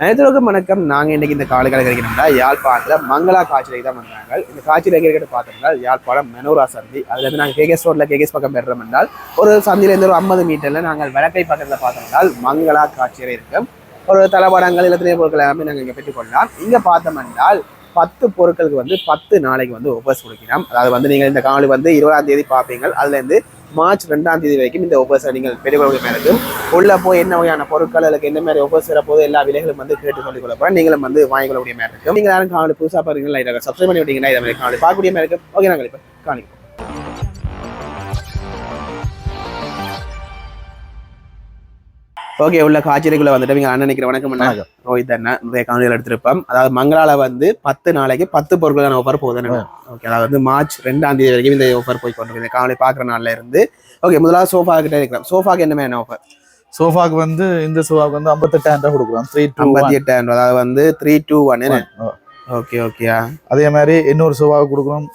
அனைவருக்கும் வணக்கம். நாங்கள் இன்னைக்கு இந்த காலைக்கால கிடைக்கணும்னா யாழ்ப்பாணத்தில் மங்களா காட்சியை தான் பண்ணுறாங்க. இந்த காட்சியில் கேட்கிட்டு பார்த்தோம்னா யாழ்ப்பாணம் மெனோரா சந்தி. அதுலேருந்து நாங்கள் கேகேஸ் ரோட்டில் கேகேஸ் பக்கம் பெறுறோம் என்றால் ஒரு சந்தியிலேருந்து ஒரு 50 மீட்டரில் நாங்கள் வடக்கை பக்கத்தில் பார்த்தோம்னால் மங்களா காட்சியை இருக்கும். ஒரு தளபாடங்கள் இல்லத்திலே பொருட்கள் எல்லாமே நாங்கள் இங்கே பெற்றுக்கொள்ளலாம். இங்கே பார்த்தோம் என்றால் 10 பொருட்களுக்கு வந்து 10 நாளைக்கு வந்து ஒவ்வொரு கொடுக்கிறோம். அதாவது வந்து நீங்கள் இந்த காணொலி வந்து 20ஆம் தேதி பார்ப்பீங்க. அதுலேருந்து மார்ச் 2ஆம் தேதி வரைக்கும் இந்த ஒவ்வொரு நீங்கள் பெற்றுக்கொள்ள இருக்கும். உள்ள போய் என்ன வகையான பொருட்கள் அதுக்கு என்ன மாதிரி ஒவ்வொரு சிற போது எல்லா விலைகளும் வந்து கேட்டு சொல்லிக் கொள்ள போகிறோம். நீங்களும் வந்து வாங்கிக்கொள்ளக்கூடிய மாதிரி இருக்கும். நீங்கள் யாரும் காணொலி புதுசாக பாருங்கள், சப்ஸ்கிரைப் பண்ணி விட்டீங்கன்னா இதை மாதிரி காணொலி பார்க்கக்கூடிய மாதிரி இருக்கும். ஓகே, நாங்கள் இப்போ காணிப்போம். ஓகே, உள்ள காட்சிக்குள்ள வந்துட்டு நீங்க நினைக்கிற வணக்கம் ரோஹித் அண்ணா நிறைய காணொலிகள் எடுத்திருப்போம். அதாவது மங்களால வந்து 10 நாளைக்கு 10 பொருட்களான ஆஃபர் போகுது. ஓகே, அதாவது வந்து மார்ச் 2ஆம் தேதி வரைக்கும் இந்த ஆஃபர் போய் கொண்டு இந்த காணொலி பார்க்குற நாள்ல இருந்து. ஓகே, முதலாவது சோஃபா கிட்ட இருக்கிறோம். சோஃபாக்கு என்ன மாதிரி ஆஃபர்? சோஃபாக்கு வந்து இந்த சோஃபாக்கு வந்து 58,000 கொடுக்குறோம். 58,000, அதாவது வந்து 321. ஓகே ஓகேயா. அதே மாதிரி இன்னொரு சோஃபா கொடுக்குறோம்.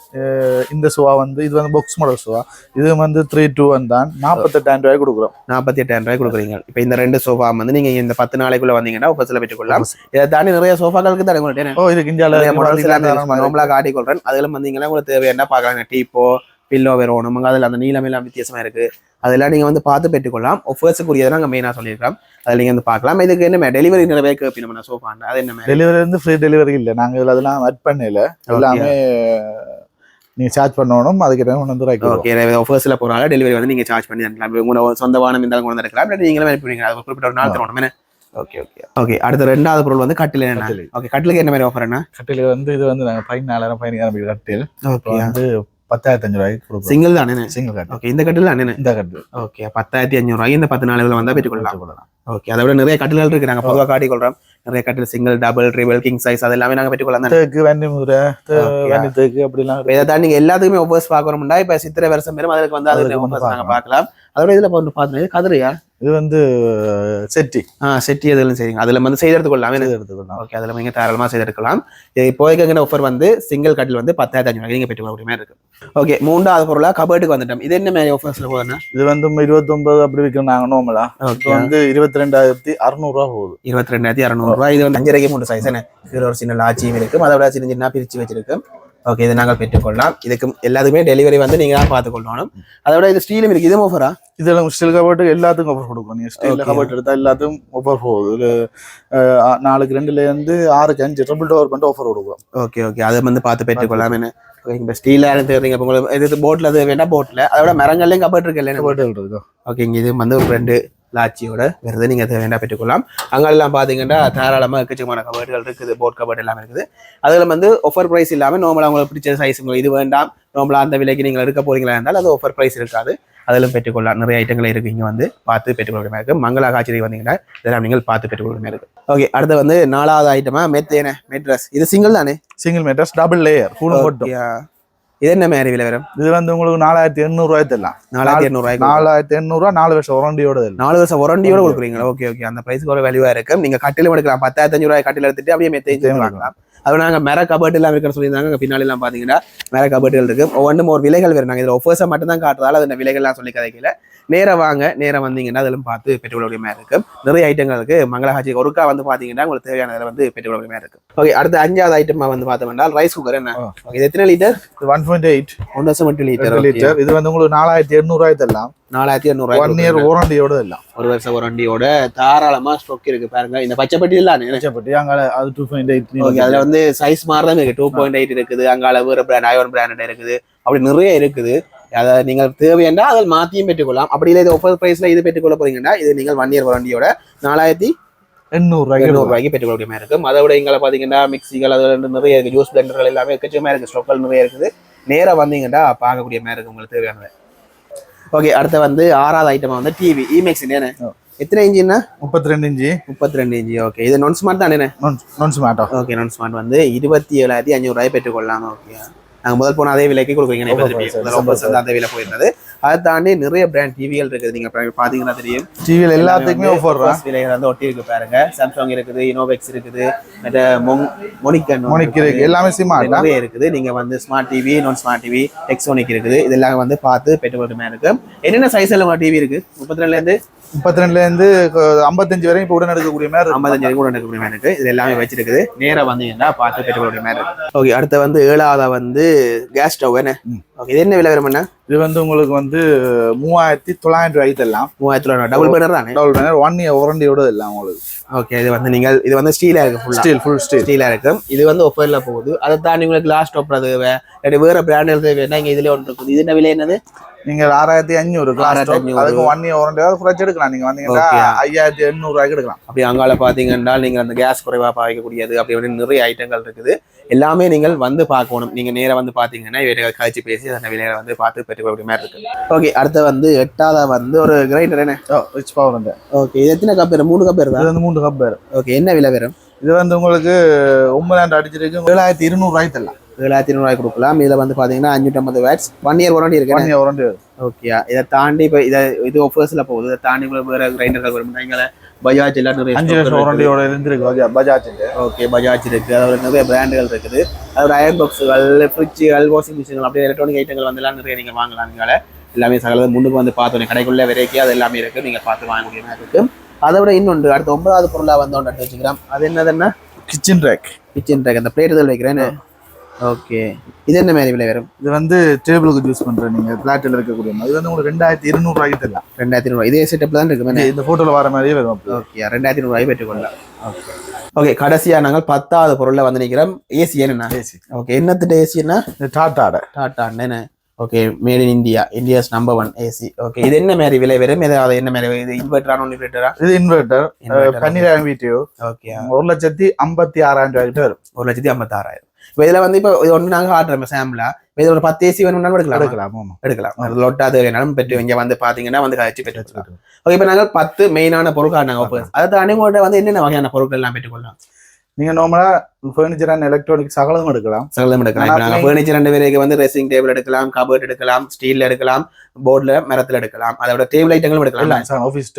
இந்த சோஃபா வந்து இது வந்து பாக்ஸ் மாடல் சோஃபா. இது வந்து 321 தான். 48,000 ரூபாய் கொடுக்குறோம். 48,000 ரூபாய் கொடுக்குறீங்க. இப்போ இந்த 2 சோஃபா வந்து நீங்க இந்த 10 நாளைக்குள்ள வந்தீங்கன்னா ஒப்பசில பெற்றுக்கொள்ளலாம். இதை தாண்டி நிறைய சோஃபாக்களுக்கு தான் உங்களுக்கு இதுக்கு இந்தியாவில் நார்மலா காட்டிக்கொள்றேன். அதெல்லாம் வந்தீங்கன்னா உங்களுக்கு தேவையான பார்க்கலாம். டீப்போ பில்லோ வேறோணும், அதில் அந்த நீளம் எல்லாம் வித்தியாசமா இருக்கு. அதெல்லாம் நீங்க வந்து பார்த்து பெற்றுக்கொள்ளலாம். ஒஃபர்ஸுக்குரியதை நாங்கள் மெயினாக சொல்லியிருக்கோம். அதில் நீங்கள் வந்து பார்க்கலாம். இதுக்கு என்ன டெலிவரி நிறைய கேட்பீங்க சோஃபா? அது என்ன டெலிவரி வந்து ஃப்ரீ டெலிவரி இல்லை. நாங்கள் அதெல்லாம் அட் பண்ணல. எல்லாமே நீங்க சார்ஜ் பண்ணணும். அதுக்கு ஓகே, ஆஃபர்ஸ்ல போறாங்க. டெலிவரி வந்து நீங்க சார்ஜ் பண்ணி தரலாம். உங்களோட சொந்த வாகனம் இருந்தாலும் கொண்டு வந்துருக்கலாம். நீங்களும் அனுப்பிடுங்க. அது குறிப்பிட்ட ஒரு நாள் தரணும். Okay okay okay. அடுத்த 2வது பொருள் வந்து கட்டில். என்ன? ஓகே, கட்டிலுக்கு என்ன மாதிரி ஆஃபர்? என்ன கட்டில் வந்து இது வந்து நாங்கள் 14,000 கட்டில். ஓகே, வந்து 10,500 ரூபாய்க்கு சிங்கிள் தானே? சிங்கிள் கட்டில். ஓகே, இந்த கட்டில் தானே? இந்த கட்டில். ஓகே, 10,500 ரூபாய்க்கு இந்த 10 நாளுகள் வந்தால் பெற்றுக்கொள்ளலாம். ஓகே, அதை விட நிறைய கட்டில்கள் இருக்கு. நாங்கள் பொதுவாக காட்டிக்கொள்றோம். நிறைய கட்டில் single, double, triple, king size அது எல்லாமே நாங்கள் பெற்றுக்கொள்ளலாம். அப்படிலாம் இதை தான் நீங்கள் எல்லாத்துக்குமே ஒவ்வொரு பார்க்கணும்னா இப்போ சித்திரை வருஷம் பெறும் அதுக்கு வந்து அதுக்கு நாங்கள் பார்க்கலாம். அதோட இதில் பார்த்தோம் கதிரையா? இது வந்து செட்டி. செட்டி எதுவும் சரிங்க. அதில் வந்து செய்தெடுத்துக்கொள்ளலாம். எடுத்துக்கலாம். ஓகே, அதில் நீங்கள் தாராளமாக செய்தெடுக்கலாம். இப்போதைக்கு ஆஃபர் வந்து சிங்கிள் கட்டில் வந்து 10,500 நீங்கள் பெற்றுக்கொள்ள மாதிரி இருக்கு. ஓகே, 3வது பொருளாக கபர்ட்டுக்கு வந்துட்டோம். இது என்ன மாதிரி ஆஃபர்ஸ்ல போகுதுன்னா? இது வந்து 29 அப்படி விற்கிறோம் நாங்கள் நோமலா. ஓகே, வந்து 22,600 ரூபா போகுது. 22,600 ரூபா. இது வந்து 5 3 சைஸ். இது ஒரு சின்ன லாச்சியும் இருக்கும். அதை விட சின்ன சின்ன பிரிச்சு வச்சிருக்கும். ஓகே, இதை நாங்கள் பெற்றுக்கொள்ளலாம். இதுக்கு எல்லாத்துக்குமே டெலிவரி வந்து நீங்க தான் பார்த்துக்கொள்ளணும். அதோட இது ஸ்டீலும் இருக்கு. இதுவும் ஆஃபரா? இதெல்லாம் ஸ்டீல் கபர்ட்டு எல்லாத்துக்கும் ஆஃபர் கொடுக்கும். நீங்கள் ஸ்டீல் கபர்ட் எடுத்தால் எல்லாத்துக்கும் ஆஃபர் போகுது. ஒரு 4க்கு 2லேருந்து 6க்கு 5 ட்ரிபிள் டோர் பண்ணிட்டு ஆஃபர் கொடுக்கும். ஓகே ஓகே, அதை வந்து பார்த்து பெற்றுக்கொள்ளலாம். என்ன இப்போ ஸ்டீலாக தெரியுங்க. இப்போ உங்களுக்கு இது போட்டில் அது வேண்டாம். போட்டில் அதோட மரங்கள்லையும் கபர்ட் இருக்கு. இல்லை கபர்ட் இருக்கு. ஓகே, இங்கே இது வந்து ஒரு 2 லாச்சியோட வருது. நீங்கள் அதை வேண்டாம் பெற்றுக்கொள்ளலாம். அங்கெல்லாம் பார்த்தீங்கன்னா தாராளமாக எக்கச்சக்கமான கபர்டுகள் இருக்குது. போட் கபர்ட் எல்லாமே இருக்குது. அதில் வந்து ஆஃபர் ப்ரைஸ் இல்லாமல் நார்மலாக உங்களுக்கு பிடிச்ச சைஸ் இது வேண்டாம், நார்மலாக அந்த விலைக்கு நீங்கள் எடுக்க போறீங்களா இருந்தால் அது ஆஃபர் ப்ரைஸ் இருக்காது. அதிலும் பெற்றுக்கொள்ளலாம். நிறைய ஐட்டங்கள் இருக்கு. இங்கே வந்து பார்த்து பெற்றுக்கொள்ள மாதிரி இருக்கு. மங்களா காட்சிக்கு வந்தீங்கன்னா இதெல்லாம் நீங்கள் பார்த்து பெற்றுக்கொள்ள மாதிரி இருக்கு. ஓகே, அடுத்து வந்து 4வது ஐட்டமா மெட்ரஸ். இது சிங்கிள் தானே? Single mattress, double layer, full போட்டு. இது என்ன மாதிரி விலை வரும்? இது வந்து உங்களுக்கு 4,800 ரூபாய் தரலாம். 4,800 ரூபாய். 4,800 4 வருஷம் வாரண்டியோட. 4 வருஷம் வாரண்டியோட கொடுக்குறீங்களா? ஓகே ஓகே, அந்த பிரைஸ்க்கு ஒரு வேல்யூவா இருக்கு. நீங்க கட்டிலும் எடுக்கலாம். 10,500 ரூபாய் கட்டில எடுத்துட்டு அப்படியே மெத்தையும் வாங்கலாம். அது நாங்கள் மேர கபர்ட் எல்லாம் இருக்கிற சொல்லியிருந்தாங்க. பின்னாடி எல்லாம் பாத்தீங்கன்னா மேர கபர்ட்டுகள் இருக்கு. ஒவ்வொன்றும் ஒரு விலைகள் வேறு. நாங்கள் இதில் ஒஃபர்ஸை மட்டும் தான் காட்டுறதால அந்த விலைகள்லாம் சொல்லி கதைக்கல. நேரம் வாங்க, நேரம் வந்தீங்கன்னா அதெல்லாம் பார்த்து பெற்றுக்கொள்ள மாதிரி இருக்கு. நிறைய ஐட்டங்கள் இருக்கு. மங்களகாட்சி ஒருக்கா வந்து பாத்தீங்கன்னா உங்களுக்கு தேவையான வந்து பெற்றுக்கொள்ள மாதிரி இருக்கு. ஓகே, அடுத்த 5வது ஐட்டமா வந்து பார்த்தோம்னா ரைஸ் குக்கர். என்ன இது எத்தனை லிட்டர்? 1.8 1.8 லிட்டர். இது வந்து உங்களுக்கு 4,800 ரூபாய் தரலாம். 4,800 ரூபாய். 1 இயர் வாரண்டியோட எல்லாம். ஒரு வருஷம் வாரண்டியோட தாராளமா ஸ்டாக் இருக்கு. பாருங்க, இந்த பச்சைப்பட்டி எல்லாம் பச்சைப்பட்டி அங்கால அது 2.8. ஓகே, அதுல வந்து சைஸ் மாறதான் இருக்கு. 2.8 இருக்குது. அங்கால வேற பிராண்ட், ஐவன் பிராண்டட் இருக்குது. அப்படி நிறைய இருக்குது. அதை நீங்கள் தேவையா அதில் மாற்றியும் பெற்றுக்கொள்ளலாம். அப்படி இல்லை இது ஆஃபர் ப்ரைஸ்ல இது பெற்றுக்கொள்ள போறீங்கன்னா இது நீங்கள் 1 இயர் வாரண்டியோட 4,800 ரூபாய்க்கு பெற்றுக்கொள்ள மாதிரி இருக்கும். அதை விட இங்கே பார்த்தீங்கன்னா மிக்சிகள் அதில் நிறைய இருக்குது. ஜூஸ் பிளெண்டர்கள் எல்லாமே எக்கச்சக்கமாக இருக்குது. ஸ்டோக்கள் நிறைய இருக்குது. நேராக வந்தீங்கன்னா பார்க்கக்கூடிய மாதிரி இருக்கு உங்களுக்கு தேவையானது. ஓகே, அடுத்த வந்து 6வது ஐட்டமா வந்து டிவி இமெக்ஸ். எத்தனை இன்ச்சுன்னா? 32 இன்ச்சு. 32 இன்ச்சு. ஓகே, இது நான் ஸ்மார்ட் தானே? நான் ஸ்மார்ட். ஓகே, நான் ஸ்மார்ட் வந்து 27,500 ரூபாய் பெற்றுக்கொள்ளலாம். ஓகே, நாங்கள் முதல் போன அதே விலைக்கு கொடுக்குறீங்க. அதே விலை போயிருந்தது. அதை தாண்டி நிறைய பிராண்ட் டிவிகள் இருக்குது. நீங்க பாத்தீங்கன்னா தெரியும். டிவியில் எல்லாத்துக்குமே ஆஃபர் விலைகள் வந்து ஒட்டி இருக்கு. பாருங்க, சாம்சங் இருக்குது, இனோவேக்ஸ் இருக்குது, மொனிக் இருக்கு. எல்லாமே ஸ்மார்ட் நிறைய இருக்குது. நீங்க வந்து ஸ்மார்ட் டிவி, நான் ஸ்மார்ட் டிவி, டெக்ஸோனிக் இருக்குது. இதெல்லாம் வந்து பார்த்து பெற்றுக்கொள்ள மாதிரி இருக்கு. என்னென்ன சைஸ்ல டிவி இருக்கு? 32லேருந்து 32லேருந்து 55 வரையும் இப்போ உடன் எடுக்கக்கூடிய மாதிரி 55 வரைக்கும் உடன் எடுக்கக்கூடிய மாதிரி இருக்கு. இது எல்லாமே வச்சிருக்குது. நேரா வந்தீங்கன்னா பார்த்து பெற்றுக்கொள்ளக்கூடிய மாதிரி இருக்கு. ஓகே, அடுத்து வந்து 7ஆவதா வந்து கேஸ் ஸ்டவ் என்ன. ஓகே, இது என்ன விலை வரும்? இது வந்து உங்களுக்கு வந்து 3900 ரூபாய்க்கு தரலாம். 3900 டபுள் பேனர் தானே? டபுள் பேனர் 1 இயர் வாரண்டியோட எல்லாம் உங்களுக்கு. ஓகே, இது வந்து நீங்கள் இது வந்து ஸ்டீலா இருக்கு. ஃபுல் ஸ்டீலா இருக்கு. இது வந்து ஆஃபர்ல போகுது. அதை தாண்டி உங்களுக்கு கிளாஸ் டாப் தேவை, வேற பிராண்ட் தேவைன்னா இங்க இதுல ஒன்று இருக்குது. இது என்ன விலை என்னது? நீங்க 6500 அதுக்கு 1 இயர் வாரண்டி குறைச்சு எடுக்கலாம். நீங்க வந்தீங்கன்னா 5800 ரூபாய்க்கு எடுக்கலாம். அப்படி அங்கால பாத்தீங்கன்னா நீங்க அந்த கேஸ் குறைவா பாவிக்கக்கூடியது அப்படி வந்து நிறைய ஐட்டங்கள் இருக்குது. எல்லாமே நீங்கள் வந்து பார்க்கணும். நீங்க நேரா வந்து பாத்தீங்கன்னா இவரை கழிச்சு பேசி அந்த விலையில வந்து பார்த்து பெற்றுக்கொள்ள மாதிரி இருக்கு. ஓகே, அடுத்து வந்து 8ஆவதா வந்து ஒரு கிரைண்டர் என்ன. Rich power. ஓகே, இது எத்தனை கப் வரும்? 3 கப் வரும். இது வந்து 3 கப் வரும். ஓகே, என்ன விலை வரும்? இது வந்து உங்களுக்கு 9 அடிச்சிருக்கு 7200 ரூபாய்க்கு தரலாம். 7200 ரூபாய் கொடுக்கலாம். இதுல வந்து பாத்தீங்கன்னா 550 வாட்ஸ் 1 இயர் வாரண்டி இருக்கு. 1 இயர் வாரண்டி. ஓகே, இதை தாண்டி இப்போ இது ஆஃபர்ஸ்ல போகுது. இதை தாண்டி வேற கிரைண்டர்கள் வரும். நீங்க பஜாஜ் எல்லாம் நிறைய 5 வருஷம் வாரண்டியோட இருந்திருக்கு பஜாஜ். ஓகே, பஜாஜ் இருக்கு. அதோட நிறைய பிராண்டுகள் இருக்குது. அதோட அயர்ன் பாக்ஸுகள், ஃப்ரிட்ஜுகள், வாஷிங் மிஷின்கள் அப்படியே எலக்ட்ரானிக் ஐட்டங்கள் வந்து எல்லாம் நிறைய நீங்க வாங்கலாம். நீங்களே எல்லாமே சகல முன்னுக்கு வந்து பார்த்தோன்னே கடைக்குள்ள வெரைட்டி அது எல்லாமே இருக்கு. நீங்க பார்த்து வாங்க முடிய மாதிரி இருக்கு. அதை விட இன்னொன்று அடுத்த 9வது பொருளா வந்து ஒன்று எடுத்து வச்சுக்கிறோம். அது என்னதுன்னா கிச்சன் ரேக். அந்த பிளேட் இதில் வைக்கிறேன்னு. ஓகே, இது என்ன மாதிரி விலை வரும்? இது வந்து டேபிளுக்கு யூஸ் பண்றேன். நீங்க பிளாட்டில் இருக்கக்கூடிய இது வந்து உங்களுக்கு 2200 ரூபாய்க்கு தரலாம். 2200 இதே செட்டப்ல தான் இருக்கு. இந்த போட்டோல வர மாதிரியே வரும். ஓகே, 2200 ரூபாய் பெற்றுக்கொள்ளலாம். ஓகே, கடைசியா நாங்கள் 10வது பொருள்ல வந்து நிக்கிறோம். ஏசி என்னன்னா ஏசி. ஓகே, என்னத்துட்டு ஏசின்னா டாடா என்ன. Okay, made in India's number 1 AC. Okay, இது என்ன மாதிரி விலை வரும்? இது என்ன மாதிரி இது இன்வெர்டரா நான் இன்வெர்டரா? இது இன்வெர்டர் 12000 VTO. ஓகே, 1,56,000 ரூபாய்க்கு வரும். 1,56,000. இப்போ இதுல வந்து இப்போ இது ஒன்று நாங்கள் ஆடுறோம் சாம்பிளா. இதுல ஒரு 10 ஏசி வேணும்னாலும் எடுக்கலாம். லொட்டா தேவையானாலும் பெற்று இங்க வந்து பாத்தீங்கன்னா வந்து கழிச்சு பெற்று வச்சுக்கலாம். ஓகே, இப்போ நாங்கள் 10 மெயினான பொருட்கள் நாங்கள் அதை தாண்டி உங்கள்கிட்ட வந்து என்னென்ன வகையான பொருட்கள் எல்லாம் பெற்றுக்கொள்ளலாம்? நீங்க நார்மலா ஃபர்னிச்சர் அண்ட் எலக்ட்ரானிக் சகலம் எடுக்கலாம். இப்போ ஃபர்னிச்சர் 2 பேருக்கு வந்து ட்ரெஸ்ஸிங் டேபிள் எடுக்கலாம், கபோர்ட் எடுக்கலாம், ஸ்டீல்ல எடுக்கலாம், போர்ட்ல மரத்துல எடுக்கலாம். அதோட டேபிள் ஐட்டங்களும் எடுக்கலாம். ஆஃபீஸ்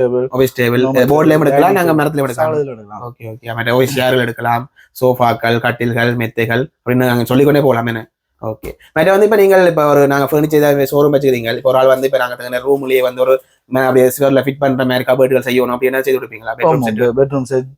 டேபிள் போர்ட்லயும் எடுக்கலாம், நாங்க மரத்துல எடுக்கலாம். ஓகே, ஆஃபீஸ் சேர்கள் எடுக்கலாம், சோஃபாக்கள், கட்டில்கள், மெத்தைகள் அப்படின்னு நாங்க சொல்லிக்கொண்டே போகலாம். என்ன ஓகே, மற்ற வந்து இப்போ நீங்கள் இப்போ ஒரு நாங்கள் ஃபர்னிச்சர் ஷோரூம் வச்சுக்கிறீங்க. இப்போ ஒரு ஆள் வந்து இப்போ நாங்கள் ரூம்லயே வந்து ஒரு அப்படியே சிவர்ல ஃபிட் பண்ற மாதிரி கபோர்டுகள் செய்யணும் அப்படி என்ன செய்து கொடுப்பீங்களா? பெட்ரூம் செட்,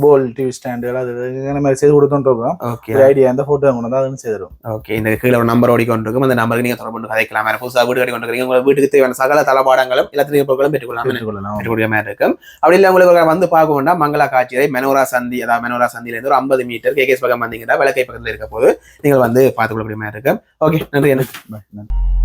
போல், டிவி ஸ்டாண்ட் அது இந்த மாதிரி செய்து கொடுத்துருக்கோம். ஓகே, ஐடியா அந்த போட்டோ கொண்டு வந்து அதுன்னு செய்திடும். ஓகே, இந்த கீழே ஒரு நம்பர் ஓடிக்கொண்டிருக்கும். அந்த நம்பருக்கு நீங்க தொடர்பு கொண்டு கதைக்கலாம். வேற புதுசாக வீடு கட்டி கொண்டிருக்கீங்க, உங்க வீட்டுக்கு தேவையான சகல தளபாடங்களும் எல்லாத்தையும் பொருட்களும் பெற்றுக்கொள்ளக்கூடிய மாதிரி இருக்கும். அப்படி இல்லை உங்களுக்கு வந்து பார்க்க வேண்டாம், மங்களா காட்சியை மெனோரா சந்தி, அதாவது மெனோரா சந்தியிலேருந்து ஒரு 50 மீட்டர் கேகேஎஸ் பக்கம் வந்தீங்கன்னா விளக்கை பக்கத்தில் இருக்க போது நீங்கள் வந்து பார்த்துக்கொள்ளக்கூடிய மாதிரி இருக்கும். ஓகே, நன்றி. எனக்கு